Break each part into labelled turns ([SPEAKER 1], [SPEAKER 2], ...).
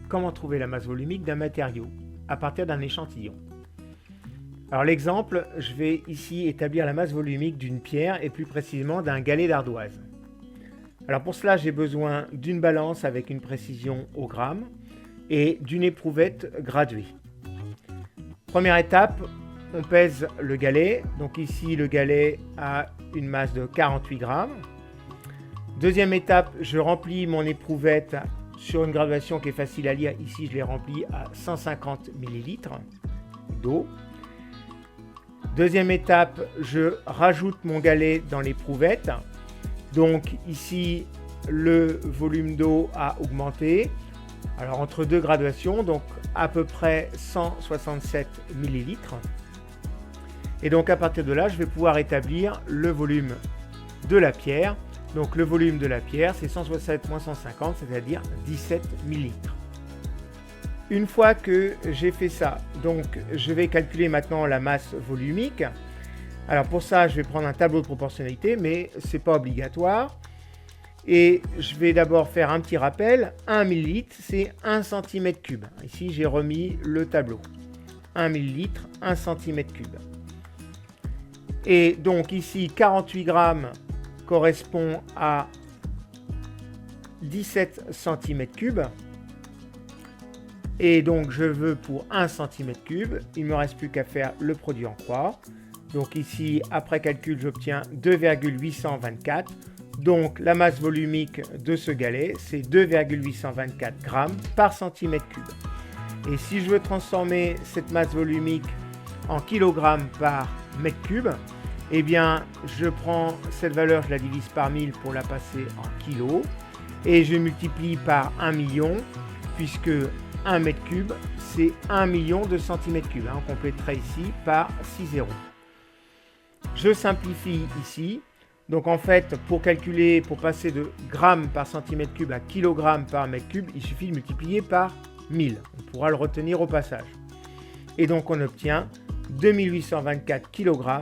[SPEAKER 1] comment trouver la masse volumique d'un matériau à partir d'un échantillon. Alors l'exemple, je vais ici établir la masse volumique d'une pierre et plus précisément d'un galet d'ardoise. Alors pour cela, j'ai besoin d'une balance avec une précision au gramme et d'une éprouvette graduée. Première étape, on pèse le galet. Donc ici, le galet a une masse de 48 grammes. Deuxième étape, je remplis mon éprouvette sur une graduation qui est facile à lire. Ici, je l'ai remplie à 150 ml d'eau. Deuxième étape, je rajoute mon galet dans l'éprouvette. Donc ici, le volume d'eau a augmenté. Alors entre deux graduations, donc à peu près 167 ml. Et donc à partir de là, je vais pouvoir établir le volume de la pierre. Donc le volume de la pierre, c'est 167 moins 150, c'est-à-dire 17 ml. Une fois que j'ai fait ça, donc je vais calculer maintenant la masse volumique. Alors pour ça, je vais prendre un tableau de proportionnalité, mais ce n'est pas obligatoire. Et je vais d'abord faire un petit rappel. 1 ml, c'est 1 cm3. Ici, j'ai remis le tableau. 1 ml, 1 cm3. Et donc ici, 48 grammes correspond à 17 cm3. Et donc je veux pour 1 cm3, il ne me reste plus qu'à faire le produit en croix. Donc ici, après calcul, j'obtiens 2,824. Donc la masse volumique de ce galet, c'est 2,824 grammes par centimètre cube. Et si je veux transformer cette masse volumique en kilogrammes par mètre cube, eh bien je prends cette valeur, je la divise par 1000 pour la passer en kilos. Et je multiplie par 1 million, puisque 1 mètre cube, c'est 1 million de centimètres cubes. On compléterait ici par 6 zéros. Je simplifie ici. Donc en fait, pour calculer, pour passer de grammes par centimètre cube à kilogrammes par mètre cube, il suffit de multiplier par 1000. On pourra le retenir au passage. Et donc on obtient 2824 kg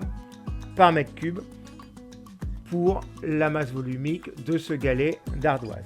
[SPEAKER 1] par mètre cube pour la masse volumique de ce galet d'ardoise.